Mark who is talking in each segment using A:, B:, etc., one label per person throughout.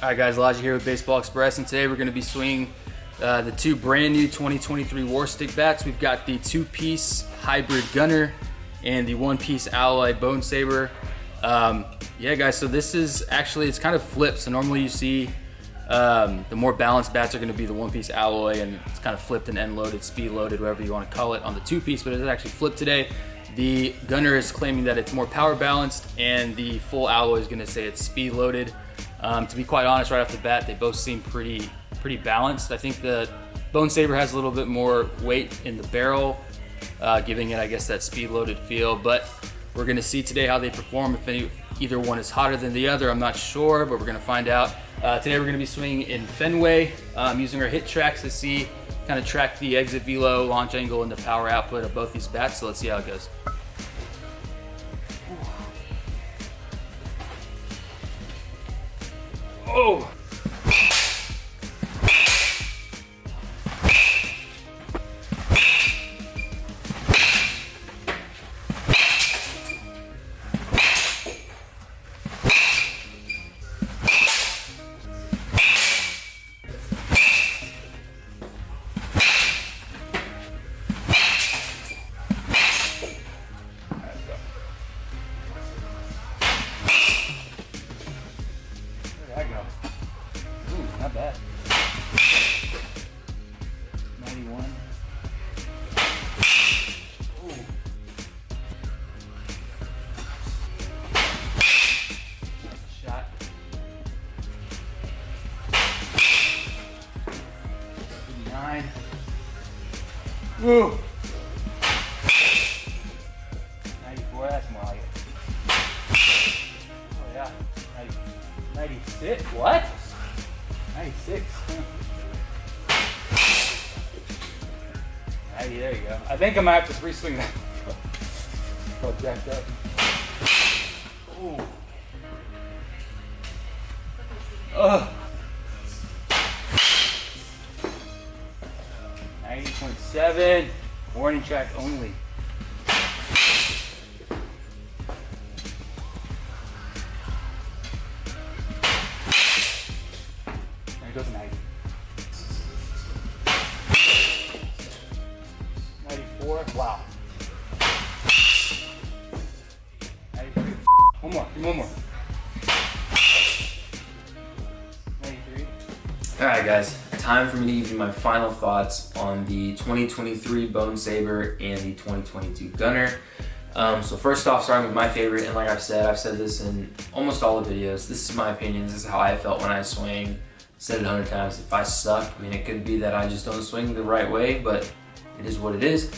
A: Alright guys, Elijah here with Baseball Express, and today we're going to be swinging the two brand new 2023 Warstic bats. We've got the two-piece hybrid gunner and the one-piece alloy Bonesaber. Yeah guys, so this is actually, it's kind of flipped. So normally you see the more balanced bats are going to be the one-piece alloy, and it's kind of flipped and end-loaded, speed-loaded, whatever you want to call it, on the two-piece, but it's actually flipped today. The gunner is claiming that it's more power balanced, and the full alloy is going to say it's speed-loaded. To be quite honest, right off the bat, they both seem pretty balanced. I think the Bonesaber has a little bit more weight in the barrel, giving it, I guess, that speed-loaded feel. But we're going to see today how they perform. If either one is hotter than the other, I'm not sure, but we're going to find out. Today we're going to be swinging in Fenway, using our hit tracks to see, kind of track the exit velo, launch angle, and the power output of both these bats. So let's see how it goes. Oh! Not bad. 91. Ooh. Shot. 89. Woo. 94. That's more like it. Oh yeah. 96. What? 96. 90, there you go. I think I might have to re-swing that. All jacked up. Ooh. Ugh. 90.7. Warning track only. Goes 90. 94. Wow. 93. One more. Give me one more. 93.
B: All right, guys. Time for me to give you my final thoughts on the 2023 Bonesaber and the 2022 Gunner. So first off, starting with my favorite, and like I've said this in almost all the videos. This is my opinion. This is how I felt when I swing. Said it 100 times. If I suck, I mean, it could be that I just don't swing the right way, but it is what it is.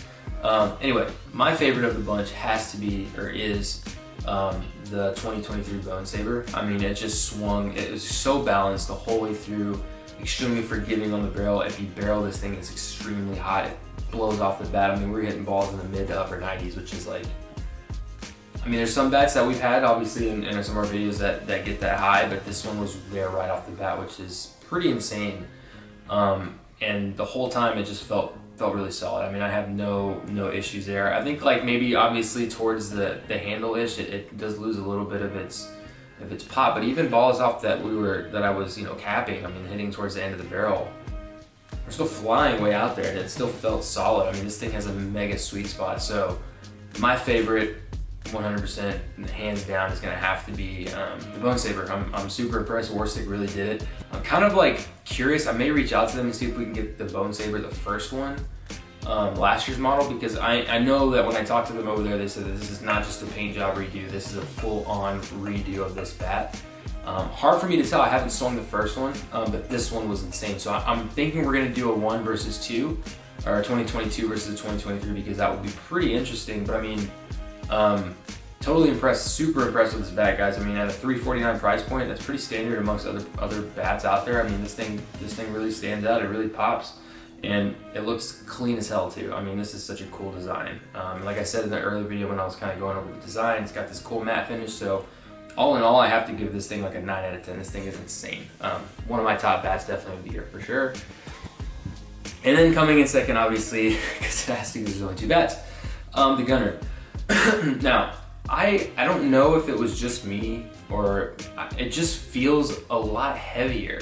B: Anyway, my favorite of the bunch has to be, or is, the 2023 Bonesaber. I mean, it just swung. It was so balanced the whole way through. Extremely forgiving on the barrel. If you barrel this thing, it's extremely hot. It blows off the bat. I mean, we're hitting balls in the mid to upper 90s, which is like, I mean, there's some bats that we've had, obviously, in some of our videos that get that high, but this one was there right off the bat, which is pretty insane. And the whole time, it just felt really solid. I mean, I have no issues there. I think, like, maybe obviously towards the handle-ish, it does lose a little bit of its pop, but even balls off that I was capping, I mean, hitting towards the end of the barrel, we're still flying way out there, and it still felt solid. I mean, this thing has a mega sweet spot. So my favorite, 100% hands down, is gonna have to be the Bonesaber. I'm super impressed. Warstic really did it. I'm kind of like curious. I may reach out to them and see if we can get the Bonesaber, the first one, last year's model, because I know that when I talked to them over there, they said that this is not just a paint job redo. This is a full-on redo of this bat. Hard for me to tell. I haven't swung the first one, but this one was insane. So I'm thinking we're gonna do a 1 versus 2, or 2022 versus 2023, because that would be pretty interesting. But I mean, totally impressed, super impressed with this bat, guys. I mean, at a $349 price point, that's pretty standard amongst other bats out there. I mean, this thing really stands out. It really pops, and it looks clean as hell too. I mean, this is such a cool design. Like I said in the earlier video when I was kind of going over the design, it's got this cool matte finish. So all in all, I have to give this thing like a 9 out of 10. This thing is insane. One of my top bats, definitely of the year for sure. And then coming in second, obviously, because it has to, there's only 2 bats, the Gunner. Now, I don't know if it was just me or it just feels a lot heavier,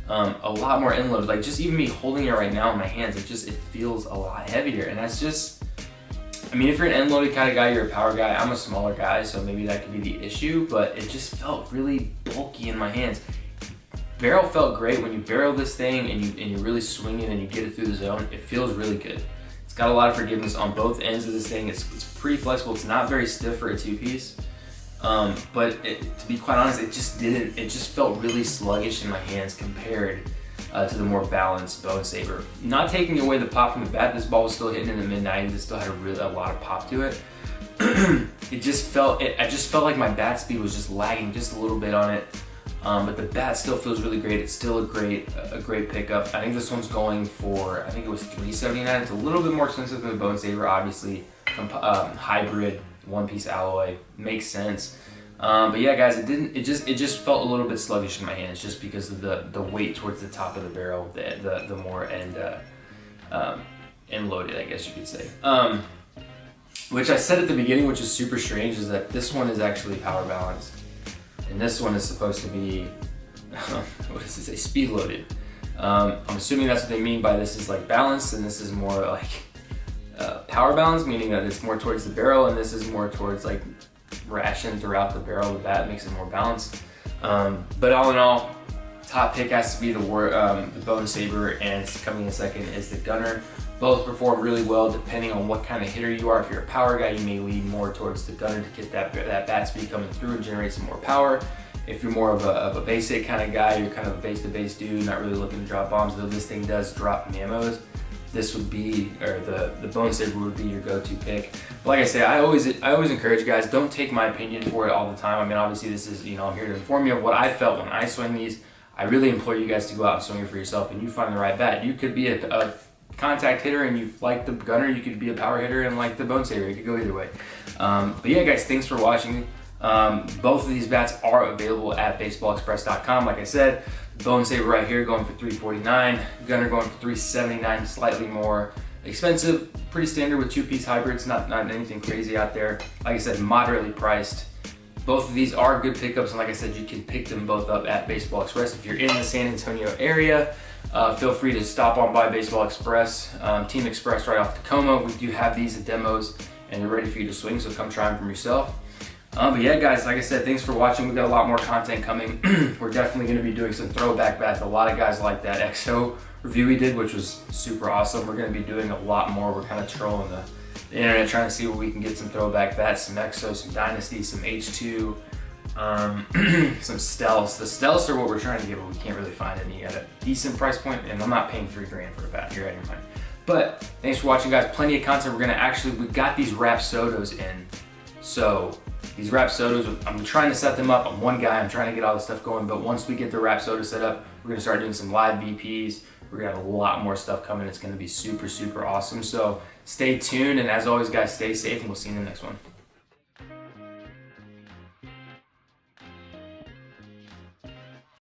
B: a lot more end loaded. Like just even me holding it right now in my hands, it feels a lot heavier. And that's just, I mean, if you're an end loaded kind of guy, you're a power guy. I'm a smaller guy, so maybe that could be the issue, but it just felt really bulky in my hands. Barrel felt great. When you barrel this thing and you really swing it and you get it through the zone, it feels really good. It's got a lot of forgiveness on both ends of this thing. It's pretty flexible. It's not very stiff for a two-piece, but to be quite honest, it just felt really sluggish in my hands compared to the more balanced Bonesaber. Not taking away the pop from the bat, this ball was still hitting in the mid-90s. It still had a lot of pop to it. I just felt like my bat speed was just lagging just a little bit on it. But the bat still feels really great. It's still a great pickup. I think this one's going for, I think it was $379. It's a little bit more expensive than the Bonesaber, obviously. Hybrid, one-piece alloy, makes sense. But yeah, guys, it just felt a little bit sluggish in my hands just because of the weight towards the top of the barrel, the more end loaded, I guess you could say. Which I said at the beginning, which is super strange, is that this one is actually power balanced. And this one is supposed to be, what does it say, speed loaded. I'm assuming that's what they mean by this is like balanced, and this is more like power balanced, meaning that it's more towards the barrel, and this is more towards like ration throughout the barrel. The bat makes it more balanced. But all in all, top pick has to be the Bonesaber, and it's coming in second is the Gunner. Both perform really well depending on what kind of hitter you are. If you're a power guy, you may lean more towards the Gunner to get that bat speed coming through and generate some more power. If you're more of a basic kind of guy, you're kind of a base-to-base dude, not really looking to drop bombs, though this thing does drop mamos, this would be, or the Bonesaber would be your go-to pick. But like I say, I always encourage guys, don't take my opinion for it all the time. I mean, obviously this is, I'm here to inform you of what I felt when I swing these. I really implore you guys to go out and swing it for yourself, and you find the right bat. You could be a contact hitter and you like the Gunner, you could be a power hitter and like the Bonesaber. It could go either way. But yeah, guys, thanks for watching. Both of these bats are available at baseballexpress.com. Like I said, Bonesaber right here going for $349, Gunner going for $379, slightly more expensive, pretty standard with two-piece hybrids, not anything crazy out there. Like I said, moderately priced. Both of these are good pickups, and like I said, you can pick them both up at Baseball Express. If you're in the San Antonio area, feel free to stop on by Baseball Express, Team Express right off Tacoma. We do have these at demos, and they're ready for you to swing, so come try them for yourself. But yeah, guys, like I said, thanks for watching. We've got a lot more content coming. We're definitely going to be doing some throwback bats. A lot of guys like that XO review we did, which was super awesome. We're going to be doing a lot more. We're kind of trolling the internet, trying to see where we can get some throwback bats, some XO, some Dynasty, some H2, some Stealths. The Stealths are what we're trying to get, but we can't really find any at a decent price point, and I'm not paying $3 grand for a bat. You're out of your mind. But thanks for watching, guys. Plenty of content. We got these Rapsodos in. So these Rapsodos, I'm trying to set them up. I'm one guy, I'm trying to get all this stuff going, but once we get the Rapsodo set up, we're gonna start doing some live VPs. We're gonna have a lot more stuff coming. It's gonna be super, super awesome. So stay tuned, and as always, guys, stay safe, and we'll see you in the next one.